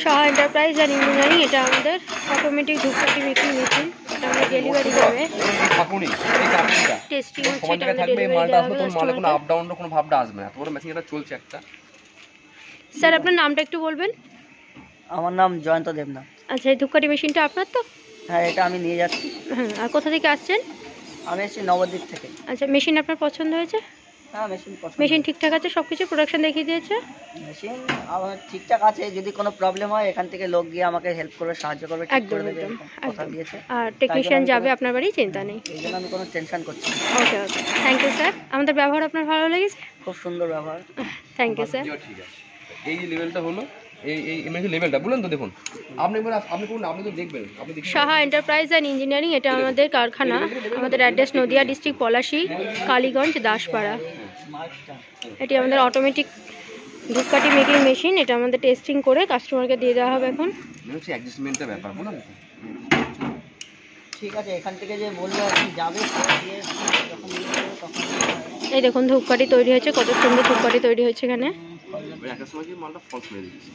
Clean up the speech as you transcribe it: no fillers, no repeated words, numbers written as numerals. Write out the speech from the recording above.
Saha enterprise আর engineering, এটা আমাদের automatic ধূপকাঠি মেকিং মেশিন, এটা আমাদের ডেলিভারি যাবে। টেস্টিং হচ্ছে, এটা আমাদের ডেলিভারি যাবে। মালে কোনো আপ ডাউন কোনো ভাবটা আসবে না, এত বড় মেশিন এটা চলছে একটা। স্যার আপনার নামটা একটু বলবেন? আমার নাম জয়ন্ত দেবনাথ। আচ্ছা, এই ধূপকাঠি মেশিনটা আপনার তো? হ্যাঁ, এটা আমি নিয়ে যাচ্ছি। হ্যাঁ, আর কোথা থেকে আসছেন? আমি এসেছি নবদ্বীপ থেকে। আচ্ছা, মেশিন আপনার পছন্দ হয়েছে? হ্যাঁ, মেশিন পছন্দ। মেশিন ঠিকঠাক আছে, সব কিছু প্রোডাকশন দেখিয়ে দিয়েছে? মেশিন আমার ঠিকঠাক আছে, যদি কোনো প্রবলেম হয় এখান থেকে লোক গিয়ে আমাকে হেল্প করবে, সাহায্য করবে, ঠিক করে দেবে, কথা দিয়েছে। আর টেকনিশিয়ান যাবে আপনার বাড়ি, চিন্তা নেই। এই জন্য আমি কোনো টেনশন করছি না। Okay okay, thank you sir. আমাদের ব্যবহার আপনার ভালো লেগেছে? খুব সুন্দর ব্যবহার। Thank you sir. ঠিক আছে, এই যে লেভেলটা হলো, এই মেশিন লেভেলটা বললেন তো, দেখুন আপনি কোন আপনি তো দেখবেন, আপনি দেখবেন সাহা এন্টারপ্রাইজ অ্যান্ড ইঞ্জিনিয়ারিং, এটা আমাদের কারখানা। আমাদের অ্যাড্রেস নদিয়া ডিস্ট্রিক্ট, পলাশী, কালীগঞ্জ, দাসপাড়া। এটি আমাদের অটোমেটিক ধূপকাঠি মেকিং মেশিন, এটা আমাদের টেস্টিং করে কাস্টমারকে দিয়ে দেওয়া হবে এখন। হচ্ছে অ্যাডজাস্টমেন্টের ব্যাপার, বলুন। ঠিক আছে, এখান থেকে যে বললো আর কি যাবে, তখন এই দেখুন ধূপকাঠি তৈরি হয়েছে, কত সুন্দর ধূপকাঠি তৈরি হয়েছে এখানে। একটা সময় কি মালটা ফলস মেরে দিচ্ছে,